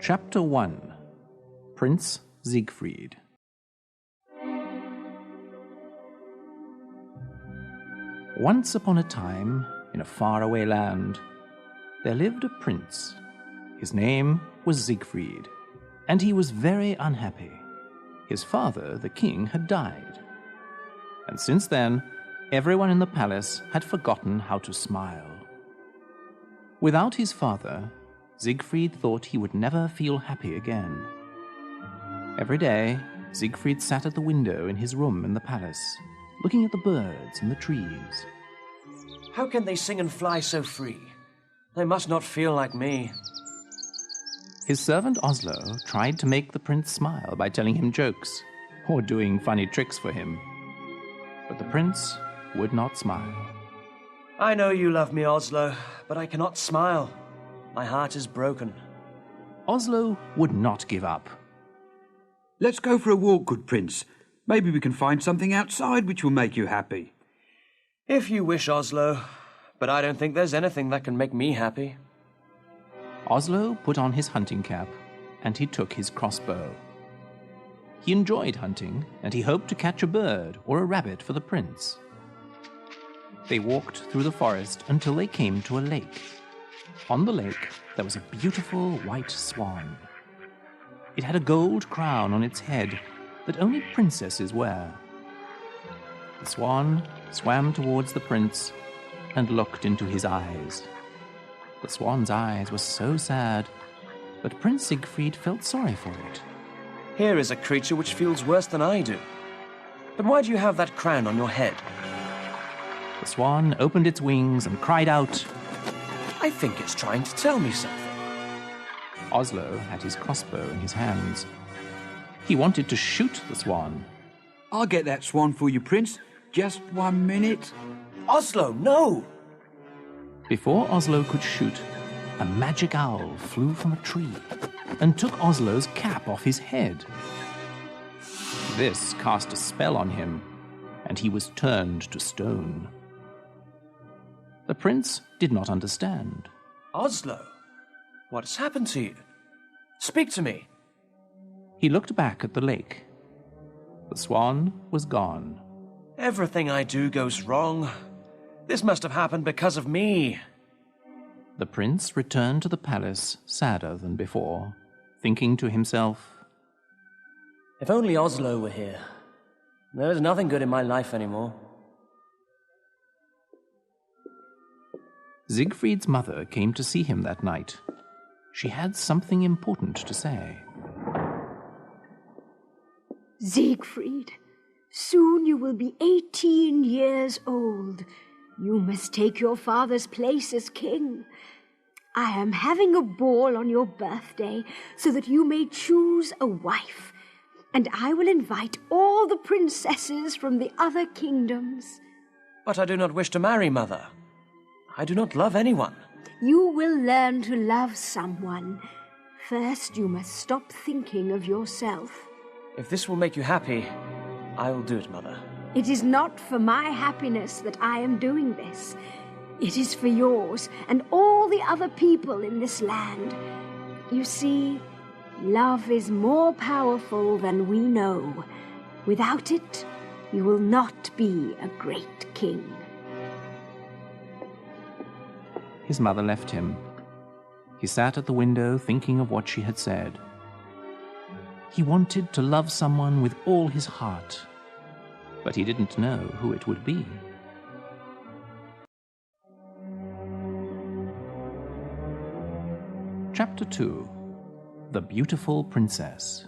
Chapter 1. Prince Zigfried. Once upon a time, in a faraway land, there lived a prince. His name was Zigfried, and he was very unhappy. His father, the king, had died. And since then, everyone in the palace had forgotten how to smile. Without his father, Zigfried thought he would never feel happy again. Every day, Zigfried sat at the window in his room in the palace, looking at the birds and the trees. How can they sing and fly so free? They must not feel like me. His servant Oslo tried to make the prince smile by telling him jokes or doing funny tricks for him. But the prince would not smile. I know you love me, Oslo, but I cannot smile. My heart is broken. Oslo would not give up. Let's go for a walk, good prince. Maybe we can find something outside which will make you happy. If you wish, Oslo, but I don't think there's anything that can make me happy. Oslo put on his hunting cap, and he took his crossbow. He enjoyed hunting, and he hoped to catch a bird or a rabbit for the prince. They walked through the forest until they came to a lake. On the lake, there was a beautiful white swan. It had a gold crown on its head that only princesses wear. The swan swam towards the prince and looked into his eyes. The swan's eyes were so sad, but Prince Zigfried felt sorry for it. Here is a creature which feels worse than I do. But why do you have that crown on your head? The swan opened its wings and cried out, I think it's trying to tell me something. Oslo had his crossbow in his hands. He wanted to shoot the swan. I'll get that swan for you, prince. Just 1 minute. Oslo, no! Before Oslo could shoot, a magic owl flew from a tree and took Oslo's cap off his head. This cast a spell on him, and he was turned to stone. The prince did not understand. Oslo, what has happened to you? Speak to me. He looked back at the lake. The swan was gone. Everything I do goes wrong. This must have happened because of me. The prince returned to the palace sadder than before, thinking to himself, If only Oslo were here. There is nothing good in my life anymore. Zigfried's mother came to see him that night. She had something important to say. Zigfried, soon you will be 18 years old. You must take your father's place as king. I am having a ball on your birthday so that you may choose a wife, and I will invite all the princesses from the other kingdoms. But I do not wish to marry, Mother. I do not love anyone. You will learn to love someone. First, you must stop thinking of yourself. If this will make you happy, I will do it, Mother. It is not for my happiness that I am doing this. It is for yours and all the other people in this land. You see, love is more powerful than we know. Without it, you will not be a great king. His mother left him. He sat at the window thinking of what she had said. He wanted to love someone with all his heart, but he didn't know who it would be. Chapter 2. The Beautiful Princess.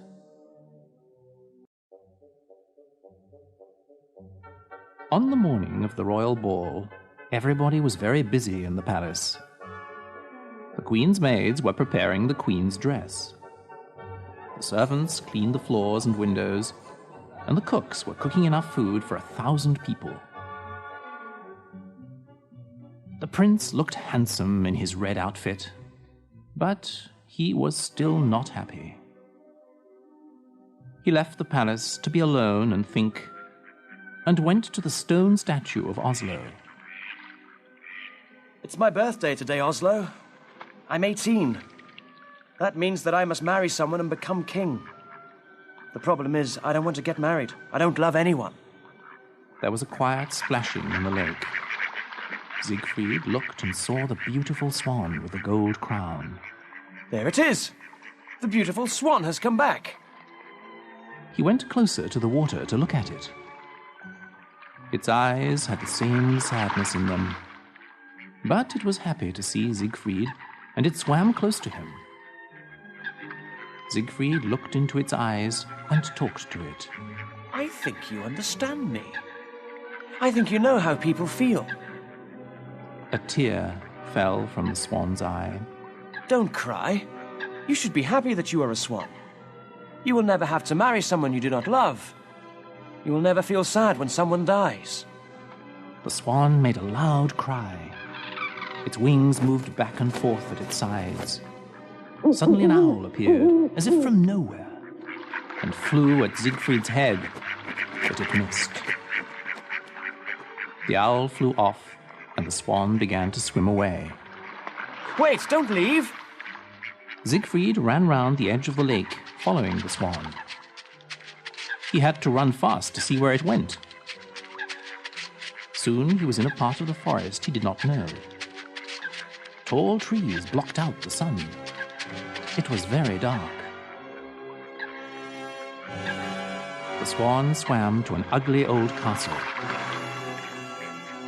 On the morning of the royal ball, everybody was very busy in the palace. The queen's maids were preparing the queen's dress. The servants cleaned the floors and windows, and the cooks were cooking enough food for 1,000 people. The prince looked handsome in his red outfit, but he was still not happy. He left the palace to be alone and think, and went to the stone statue of Oslo. It's my birthday today, Oslo. I'm 18. That means that I must marry someone and become king. The problem is, I don't want to get married. I don't love anyone. There was a quiet splashing in the lake. Zigfried looked and saw the beautiful swan with the gold crown. There it is! The beautiful swan has come back. He went closer to the water to look at it. Its eyes had the same sadness in them. But it was happy to see Zigfried, and it swam close to him. Zigfried looked into its eyes and talked to it. I think you understand me. I think you know how people feel. A tear fell from the swan's eye. Don't cry. You should be happy that you are a swan. You will never have to marry someone you do not love. You will never feel sad when someone dies. The swan made a loud cry. Its wings moved back and forth at its sides. Suddenly an owl appeared, as if from nowhere, and flew at Zigfried's head, but it missed. The owl flew off, and the swan began to swim away. Wait, don't leave! Zigfried ran round the edge of the lake, following the swan. He had to run fast to see where it went. Soon he was in a part of the forest he did not know. Tall trees blocked out the sun. It was very dark. The swan swam to an ugly old castle.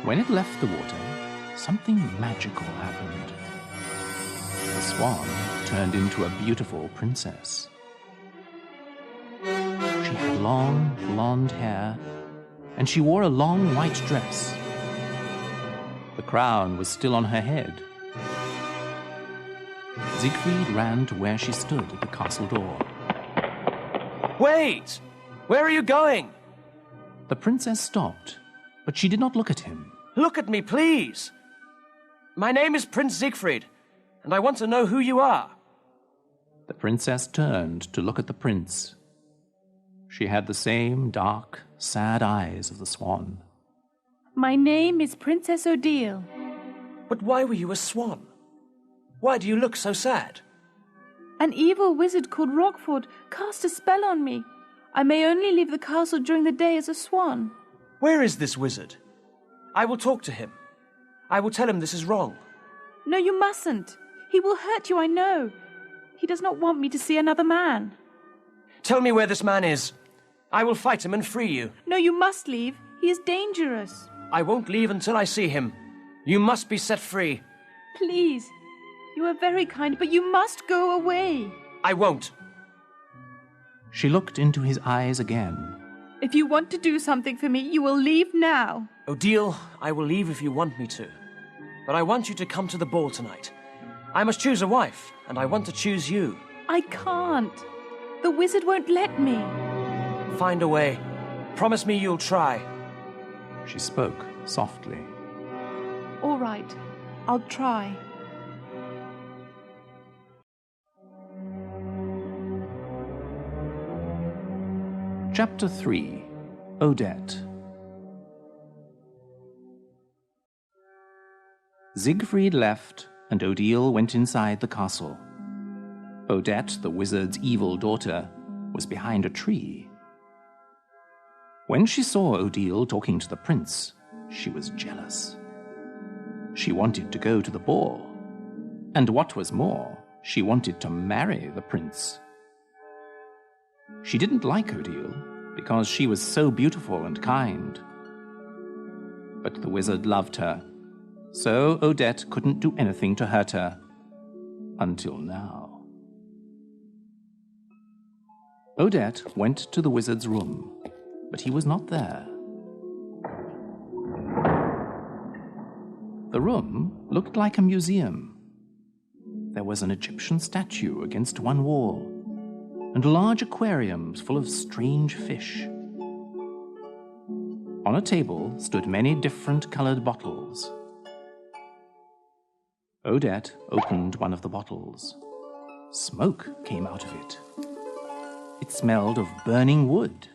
When it left the water, something magical happened. The swan turned into a beautiful princess. She had long, blonde hair, and she wore a long white dress. The crown was still on her head. Zigfried ran to where she stood at the castle door. Wait! Where are you going? The princess stopped, but she did not look at him. Look at me, please! My name is Prince Zigfried, and I want to know who you are. The princess turned to look at the prince. She had the same dark, sad eyes of the swan. My name is Princess Odile. But why were you a swan? Why do you look so sad? An evil wizard called Rockford cast a spell on me. I may only leave the castle during the day as a swan. Where is this wizard? I will talk to him. I will tell him this is wrong. No, you mustn't. He will hurt you, I know. He does not want me to see another man. Tell me where this man is. I will fight him and free you. No, you must leave. He is dangerous. I won't leave until I see him. You must be set free. Please. You are very kind, but you must go away. I won't. She looked into his eyes again. If you want to do something for me, you will leave now. Odile, I will leave if you want me to. But I want you to come to the ball tonight. I must choose a wife, and I want to choose you. I can't. The wizard won't let me. Find a way. Promise me you'll try. She spoke softly. All right. I'll try. Chapter 3. Odette. Zigfried left, and Odile went inside the castle. Odette, the wizard's evil daughter, was behind a tree. When she saw Odile talking to the prince, she was jealous. She wanted to go to the ball, and what was more, she wanted to marry the prince. She didn't like Odile because she was so beautiful and kind. But the wizard loved her, so Odette couldn't do anything to hurt her. Until now. Odette went to the wizard's room, but he was not there. The room looked like a museum. There was an Egyptian statue against one wall, and large aquariums full of strange fish. On a table stood many different colored bottles. Odette opened one of the bottles. Smoke came out of it. It smelled of burning wood.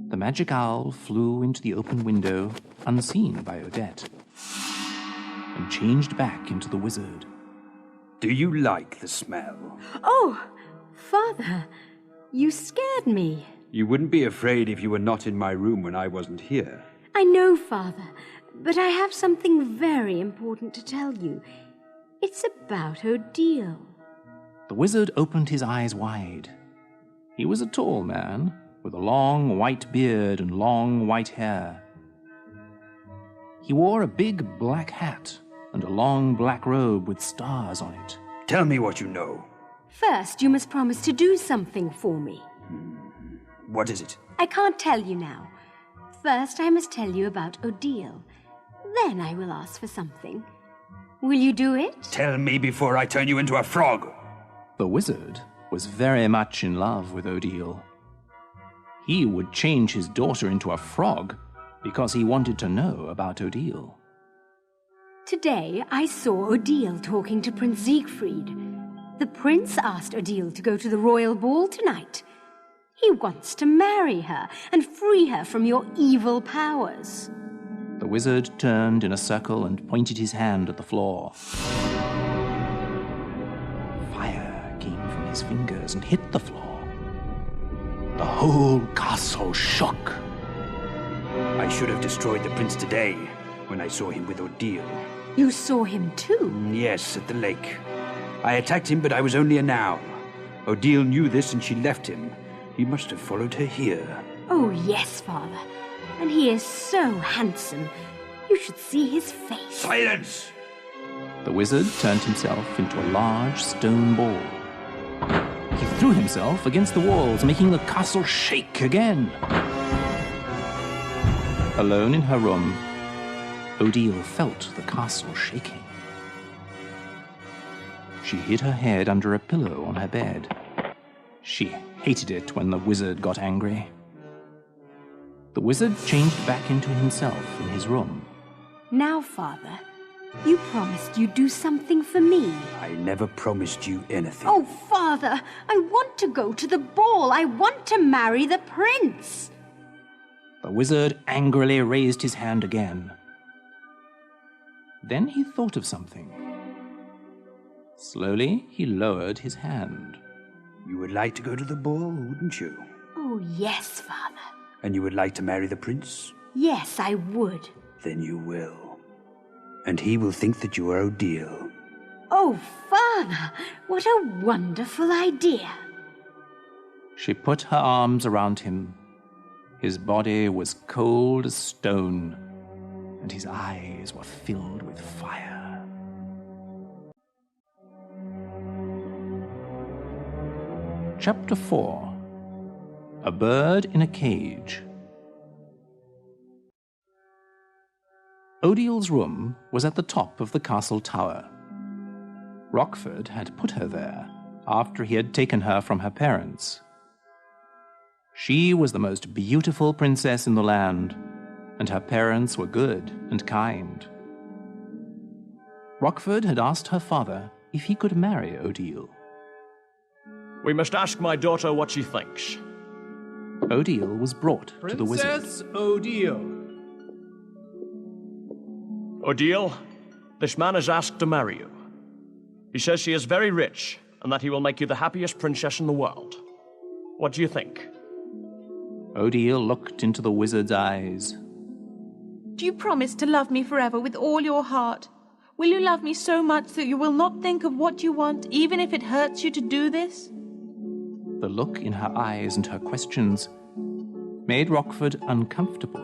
The magic owl flew into the open window, unseen by Odette, and changed back into the wizard. Do you like the smell? Oh, Father, you scared me. You wouldn't be afraid if you were not in my room when I wasn't here. I know, Father, but I have something very important to tell you. It's about Odile. The wizard opened his eyes wide. He was a tall man, with a long white beard and long white hair. He wore a big black hat and a long black robe with stars on it. Tell me what you know. First, you must promise to do something for me. What is it? I can't tell you now. First, I must tell you about Odile. Then I will ask for something. Will you do it? Tell me before I turn you into a frog. The wizard was very much in love with Odile. He would change his daughter into a frog because he wanted to know about Odile. Today, I saw Odile talking to Prince Zigfried. The prince asked Odile to go to the royal ball tonight. He wants to marry her and free her from your evil powers. The wizard turned in a circle and pointed his hand at the floor. Fire came from his fingers and hit the floor. The whole castle shook. I should have destroyed the prince today when I saw him with Odile. You saw him too? Yes, at the lake. I attacked him, but I was only an owl. Odile knew this and she left him. He must have followed her here. Oh, yes, Father. And he is so handsome. You should see his face. Silence! The wizard turned himself into a large stone ball. He threw himself against the walls, making the castle shake again. Alone in her room, Odile felt the castle shaking. She hid her head under a pillow on her bed. She hated it when the wizard got angry. The wizard changed back into himself in his room. Now, Father, you promised you'd do something for me. I never promised you anything. Oh, Father, I want to go to the ball. I want to marry the prince. The wizard angrily raised his hand again. Then he thought of something. Slowly, he lowered his hand. You would like to go to the ball, wouldn't you? Oh, yes, Father. And you would like to marry the prince? Yes, I would. Then you will. And he will think that you are Odile. Oh, Father, what a wonderful idea. She put her arms around him. His body was cold as stone, and his eyes were filled with fire. Chapter 4. A Bird in a Cage. Odile's room was at the top of the castle tower. Rockford had put her there after he had taken her from her parents. She was the most beautiful princess in the land, and her parents were good and kind. Rockford had asked her father if he could marry Odile. We must ask my daughter what she thinks. Odile was brought to the wizard. Princess Odile. Odile, this man has asked to marry you. He says she is very rich and that he will make you the happiest princess in the world. What do you think? Odile looked into the wizard's eyes. Do you promise to love me forever with all your heart? Will you love me so much that you will not think of what you want, even if it hurts you to do this? The look in her eyes and her questions made Rockford uncomfortable.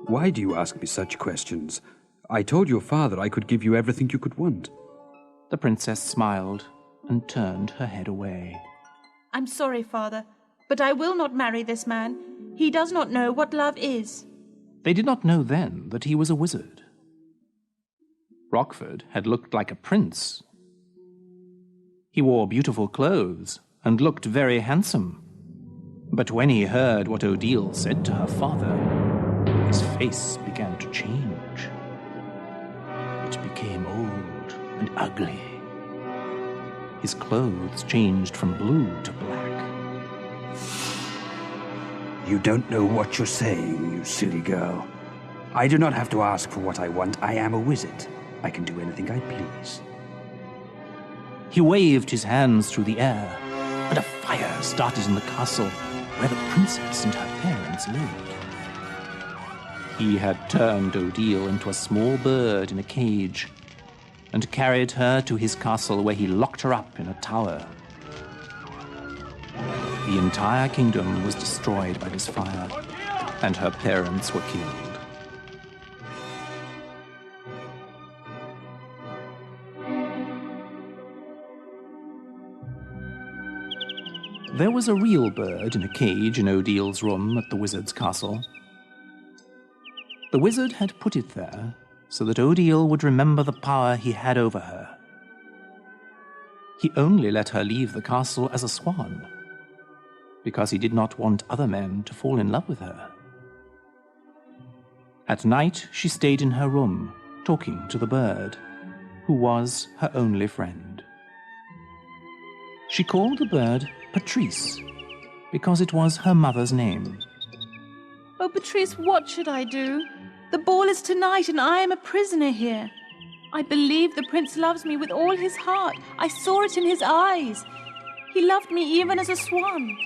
Why do you ask me such questions? I told your father I could give you everything you could want. The princess smiled and turned her head away. I'm sorry, Father, but I will not marry this man. He does not know what love is. They did not know then that he was a wizard. Rockford had looked like a prince. He wore beautiful clothes and looked very handsome. But when he heard what Odile said to her father, his face began to change. It became old and ugly. His clothes changed from blue to black. You don't know what you're saying, you silly girl. I do not have to ask for what I want. I am a wizard. I can do anything I please. He waved his hands through the air, and a fire started in the castle where the princess and her parents lived. He had turned Odile into a small bird in a cage and carried her to his castle where he locked her up in a tower. The entire kingdom was destroyed by this fire, and her parents were killed. There was a real bird in a cage in Odile's room at the wizard's castle. The wizard had put it there so that Odile would remember the power he had over her. He only let her leave the castle as a swan, because he did not want other men to fall in love with her. At night, she stayed in her room, talking to the bird, who was her only friend. She called the bird Patrice, because it was her mother's name. Oh, Patrice, what should I do? The ball is tonight, and I am a prisoner here. I believe the prince loves me with all his heart. I saw it in his eyes. He loved me even as a swan.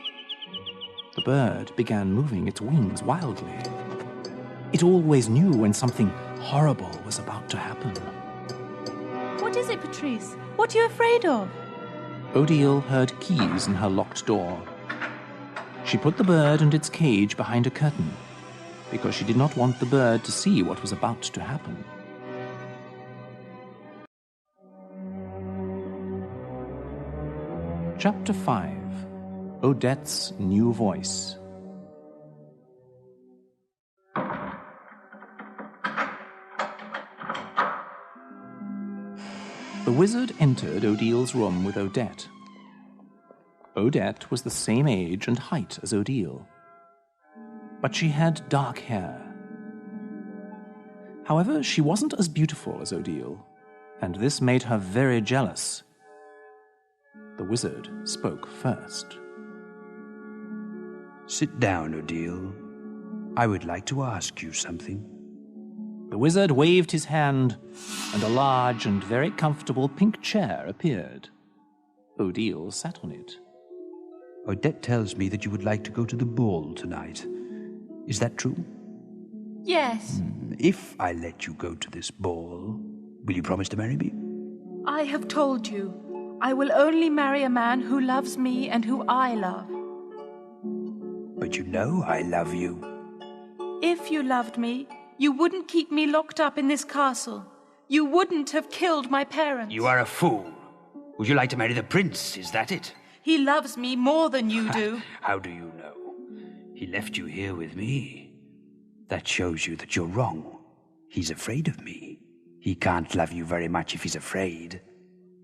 The bird began moving its wings wildly. It always knew when something horrible was about to happen. What is it, Patrice? What are you afraid of? Odile heard keys in her locked door. She put the bird and its cage behind a curtain, because she did not want the bird to see what was about to happen. Chapter 5. Odette's New Voice. The wizard entered Odile's room with Odette. Odette was the same age and height as Odile, but she had dark hair. However, she wasn't as beautiful as Odile, and this made her very jealous. The wizard spoke first. Sit down, Odile. I would like to ask you something. The wizard waved his hand, and a large and very comfortable pink chair appeared. Odile sat on it. Odette tells me that you would like to go to the ball tonight. Is that true? Yes. If I let you go to this ball, will you promise to marry me? I have told you. I will only marry a man who loves me and who I love. But you know I love you. If you loved me, you wouldn't keep me locked up in this castle. You wouldn't have killed my parents. You are a fool. Would you like to marry the prince? Is that it? He loves me more than you do. How do you know? He left you here with me. That shows you that you're wrong. He's afraid of me. He can't love you very much if he's afraid.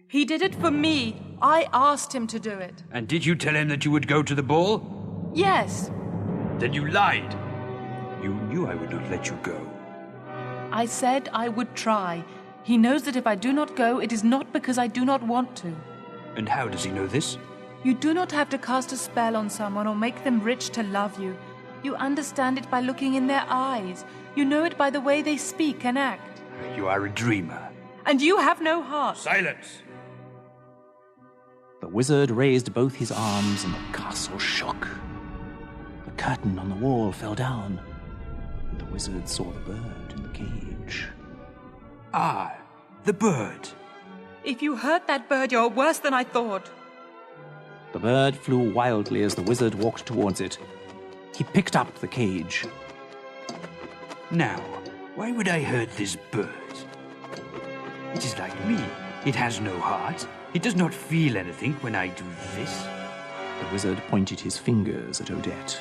He did it for me. I asked him to do it. And did you tell him that you would go to the ball? Yes. Then you lied. You knew I would not let you go. I said I would try. He knows that if I do not go, it is not because I do not want to. And how does he know this? You do not have to cast a spell on someone or make them rich to love you. You understand it by looking in their eyes. You know it by the way they speak and act. You are a dreamer. And you have no heart. Silence! The wizard raised both his arms and the castle shook. The curtain on the wall fell down, and the wizard saw the bird in the cage. Ah, the bird. If you hurt that bird, you're worse than I thought. The bird flew wildly as the wizard walked towards it. He picked up the cage. Now, why would I hurt this bird? It is like me. It has no heart. It does not feel anything when I do this. The wizard pointed his fingers at Odette.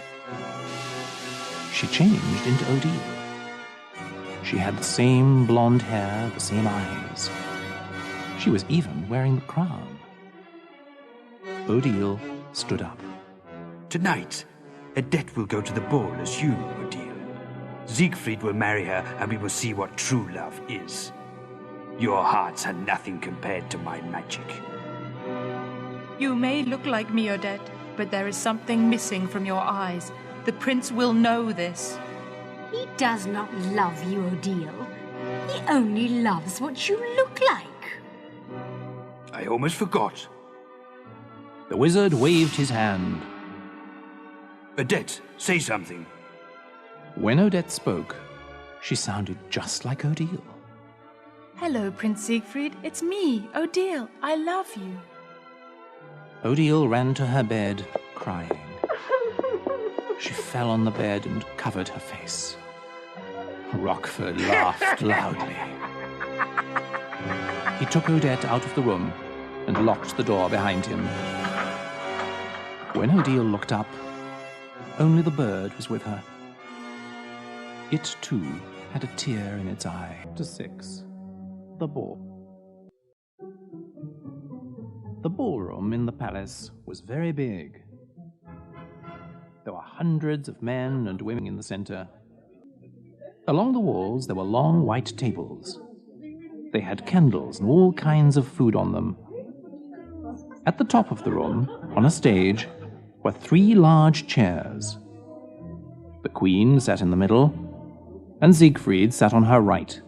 She changed into Odile. She had the same blonde hair, the same eyes. She was even wearing the crown. Odile stood up. Tonight, Odette will go to the ball as you, Odile. Zigfried will marry her, and we will see what true love is. Your hearts are nothing compared to my magic. You may look like me, Odette, but there is something missing from your eyes. The prince will know this. He does not love you, Odile. He only loves what you look like. I almost forgot. The wizard waved his hand. Odette, say something. When Odette spoke, she sounded just like Odile. Hello, Prince Zigfried. It's me, Odile. I love you. Odile ran to her bed, crying. She fell on the bed and covered her face. Rockford laughed loudly. He took Odette out of the room and locked the door behind him. When Odile looked up, only the bird was with her. It, too, had a tear in its eye. Chapter 6. The Ball. The ballroom in the palace was very big. There were hundreds of men and women in the center. Along the walls there were long white tables. They had candles and all kinds of food on them. At the top of the room, on a stage, were 3 large chairs. The queen sat in the middle, and Zigfried sat on her right.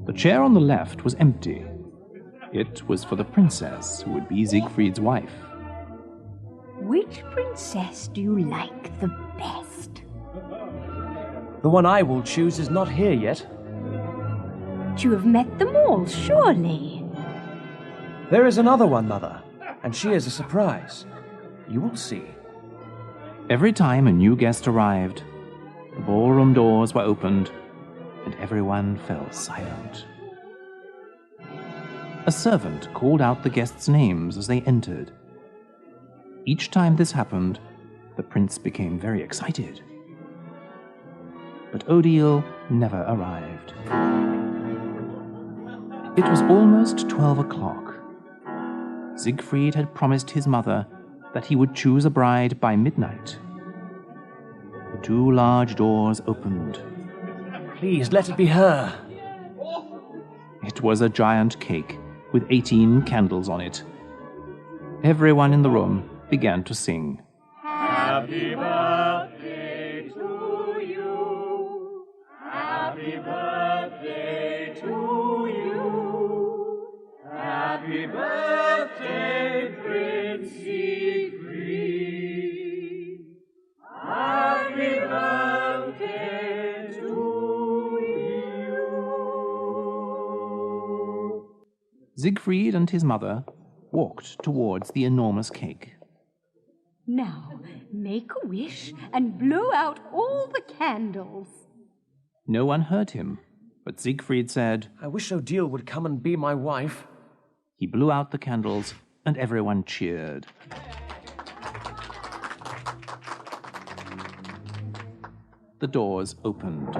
The chair on the left was empty. It was for the princess, who would be Zigfried's wife. Which princess do you like the best? The one I will choose is not here yet. You have met them all, surely. There is another one, Mother, and she is a surprise. You will see. Every time a new guest arrived, the ballroom doors were opened, and everyone fell silent. A servant called out the guests' names as they entered. Each time this happened, the prince became very excited. But Odile never arrived. It was almost 12 o'clock. Zigfried had promised his mother that he would choose a bride by midnight. The 2 large doors opened. Please, let it be her. It was a giant cake with 18 candles on it. Everyone in the room began to sing. Happy birthday to you. Happy birthday to you. Happy birthday, Prince Zigfried. Happy birthday to you. Zigfried and his mother walked towards the enormous cake. Now, make a wish and blow out all the candles. No one heard him, but Zigfried said, I wish Odile would come and be my wife. He blew out the candles, and everyone cheered. The doors opened.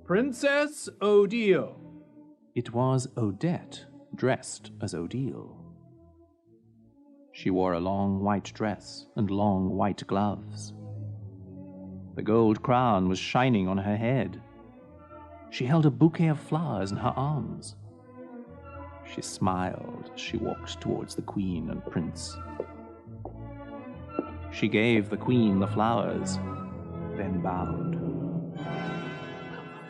Princess Odile. It was Odette, dressed as Odile. She wore a long white dress and long white gloves. The gold crown was shining on her head. She held a bouquet of flowers in her arms. She smiled as she walked towards the queen and prince. She gave the queen the flowers, then bowed.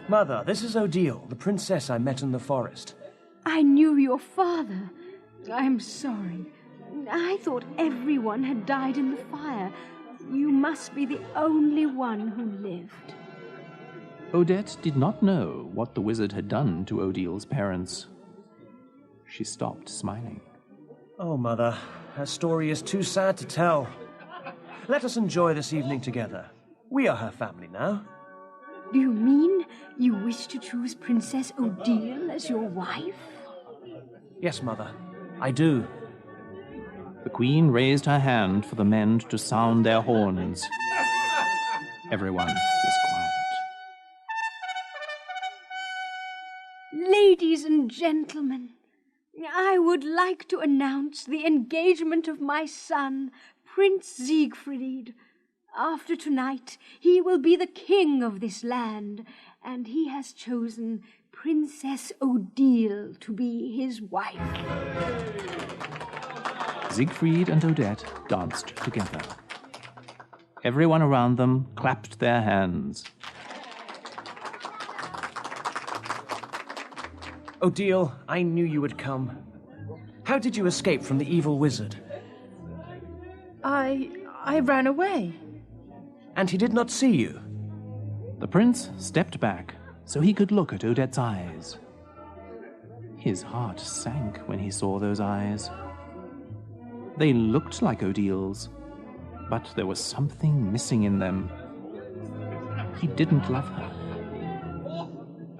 Mother, this is Odile, the princess I met in the forest. I knew your father. I'm sorry. I thought everyone had died in the fire. You must be the only one who lived. Odette did not know what the wizard had done to Odile's parents. She stopped smiling. Oh, Mother, her story is too sad to tell. Let us enjoy this evening together. We are her family now. Do you mean you wish to choose Princess Odile as your wife? Yes, Mother, I do. The queen raised her hand for the men to sound their horns. Everyone was quiet. Ladies and gentlemen, I would like to announce the engagement of my son, Prince Zigfried. After tonight, he will be the king of this land, and he has chosen Princess Odile to be his wife. Zigfried and Odette danced together. Everyone around them clapped their hands. Odile, I knew you would come. How did you escape from the evil wizard? I ran away. And he did not see you? The prince stepped back so he could look at Odette's eyes. His heart sank when he saw those eyes. They looked like Odile's, but there was something missing in them. He didn't love her.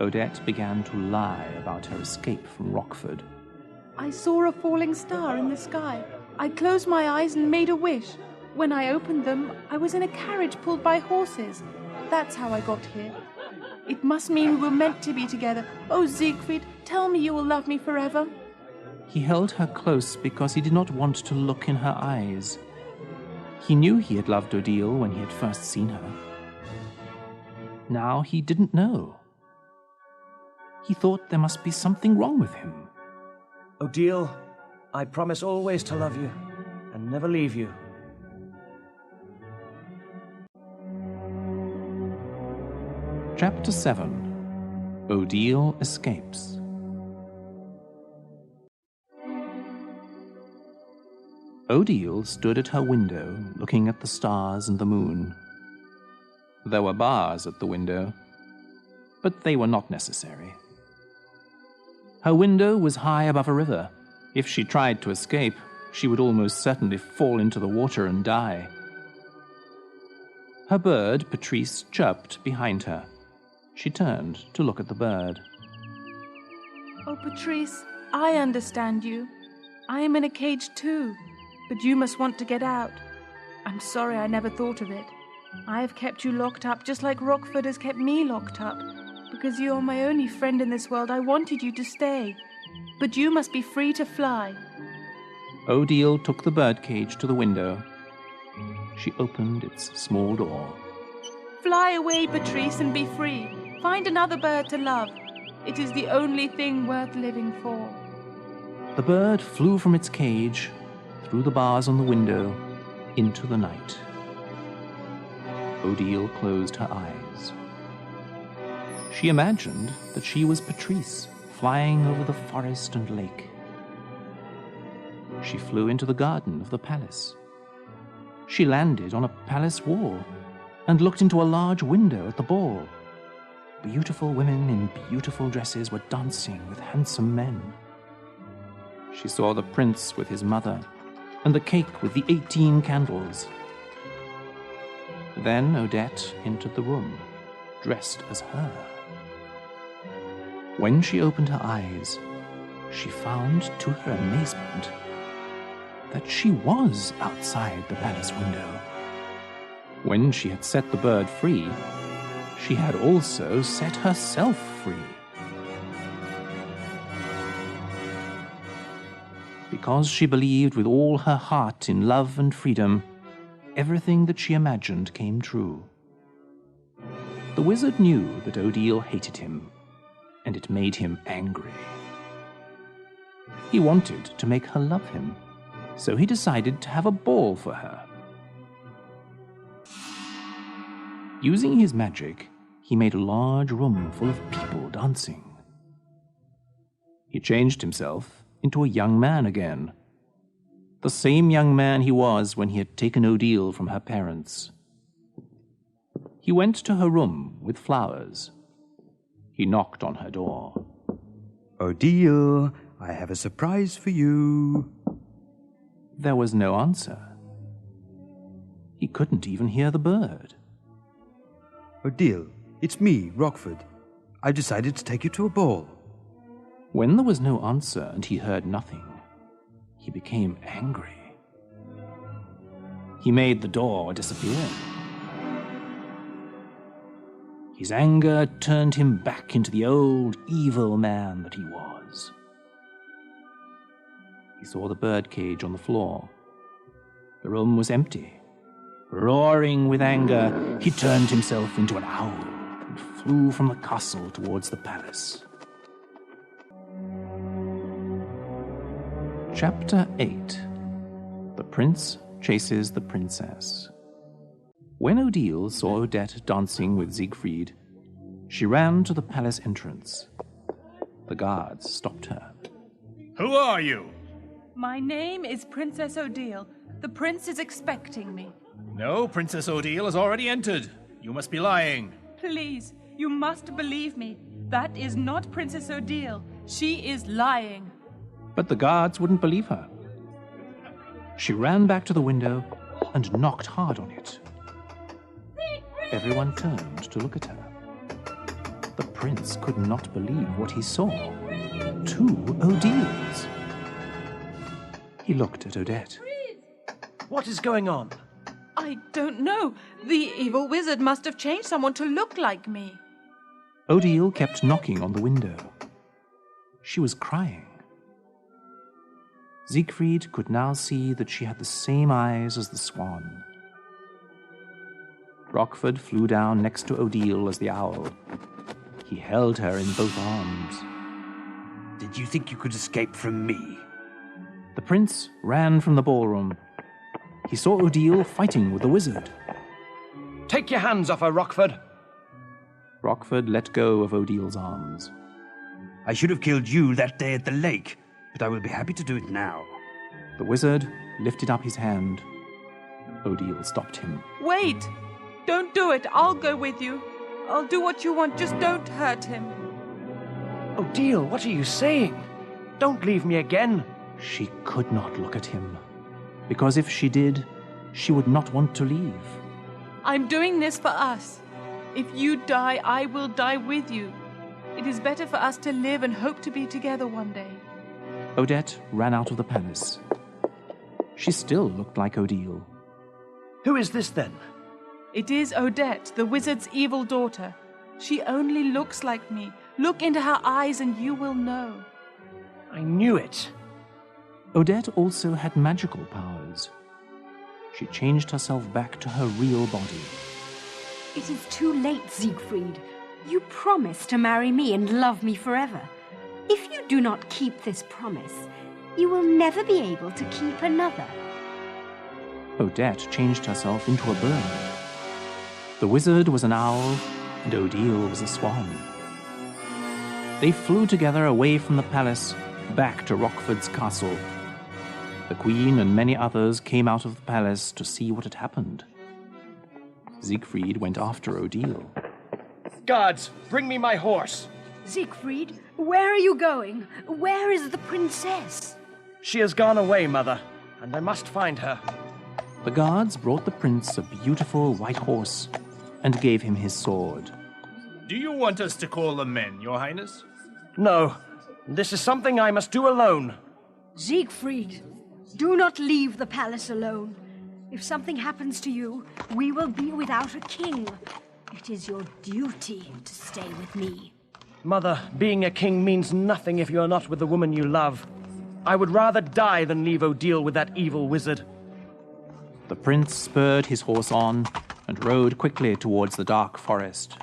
Odette began to lie about her escape from Rockford. I saw a falling star in the sky. I closed my eyes and made a wish. When I opened them, I was in a carriage pulled by horses. That's how I got here. It must mean we were meant to be together. Oh, Zigfried, tell me you will love me forever. He held her close because he did not want to look in her eyes. He knew he had loved Odile when he had first seen her. Now he didn't know. He thought there must be something wrong with him. Odile, I promise always to love you and never leave you. Chapter 7. Odile Escapes. Odile stood at her window, looking at the stars and the moon. There were bars at the window, but they were not necessary. Her window was high above a river. If she tried to escape, she would almost certainly fall into the water and die. Her bird, Patrice, chirped behind her. She turned to look at the bird. Oh, Patrice, I understand you. I am in a cage too, but you must want to get out. I'm sorry I never thought of it. I have kept you locked up just like Rockford has kept me locked up. Because you are my only friend in this world, I wanted you to stay. But you must be free to fly. Odile took the birdcage to the window. She opened its small door. Fly away, Patrice, and be free. Find another bird to love. It is the only thing worth living for. The bird flew from its cage, through the bars on the window, into the night. Odile closed her eyes. She imagined that she was Patrice, flying over the forest and lake. She flew into the garden of the palace. She landed on a palace wall and looked into a large window at the ball. Beautiful women in beautiful dresses were dancing with handsome men. She saw the prince with his mother and the cake with the 18 candles. Then Odette entered the room, dressed as her. When she opened her eyes, she found, to her amazement, that she was outside the palace window. When she had set the bird free, she had also set herself free. Because she believed with all her heart in love and freedom, everything that she imagined came true. The wizard knew that Odile hated him, and it made him angry. He wanted to make her love him, so he decided to have a ball for her. Using his magic, he made a large room full of people dancing. He changed himself into a young man again, the same young man he was when he had taken Odile from her parents. He went to her room with flowers. He knocked on her door. Odile, I have a surprise for you. There was no answer. He couldn't even hear the bird. Odile, it's me, Rockford. I've decided to take you to a ball. When there was no answer and he heard nothing, he became angry. He made the door disappear. His anger turned him back into the old evil man that he was. He saw the birdcage on the floor. The room was empty. Roaring with anger, he turned himself into an owl and flew from the castle towards the palace. Chapter 8. The Prince Chases the Princess. When Odile saw Odette dancing with Zigfried, she ran to the palace entrance. The guards stopped her. Who are you? My name is Princess Odile. The prince is expecting me. No, Princess Odile has already entered. You must be lying. Please, you must believe me. That is not Princess Odile. She is lying. But the guards wouldn't believe her. She ran back to the window and knocked hard on it. Everyone turned to look at her. The prince could not believe what he saw. 2 Odiles. He looked at Odette. What is going on? I don't know. The evil wizard must have changed someone to look like me. Odile kept knocking on the window. She was crying. Zigfried could now see that she had the same eyes as the swan. Rockford flew down next to Odile as the owl. He held her in both arms. Did you think you could escape from me? The prince ran from the ballroom. He saw Odile fighting with the wizard. Take your hands off her, Rockford. Rockford let go of Odile's arms. I should have killed you that day at the lake, but I will be happy to do it now. The wizard lifted up his hand. Odile stopped him. Wait! Don't do it. I'll go with you. I'll do what you want. Just don't hurt him. Odile, what are you saying? Don't leave me again. She could not look at him, because if she did, she would not want to leave. I'm doing this for us. If you die, I will die with you. It is better for us to live and hope to be together one day. Odette ran out of the palace. She still looked like Odile. Who is this then? It is Odette, the wizard's evil daughter. She only looks like me. Look into her eyes and you will know. I knew it. Odette also had magical powers. She changed herself back to her real body. It is too late, Zigfried. You promised to marry me and love me forever. If you do not keep this promise, you will never be able to keep another. Odette changed herself into a bird. The wizard was an owl, and Odile was a swan. They flew together away from the palace, back to Rockford's castle. The queen and many others came out of the palace to see what had happened. Zigfried went after Odile. Guards, bring me my horse. Zigfried, where are you going? Where is the princess? She has gone away, Mother, and I must find her. The guards brought the prince a beautiful white horse and gave him his sword. Do you want us to call the men, Your Highness? No, this is something I must do alone. Zigfried, do not leave the palace alone. If something happens to you, we will be without a king. It is your duty to stay with me. Mother, being a king means nothing if you are not with the woman you love. I would rather die than leave Odile with that evil wizard. The prince spurred his horse on and rode quickly towards the dark forest.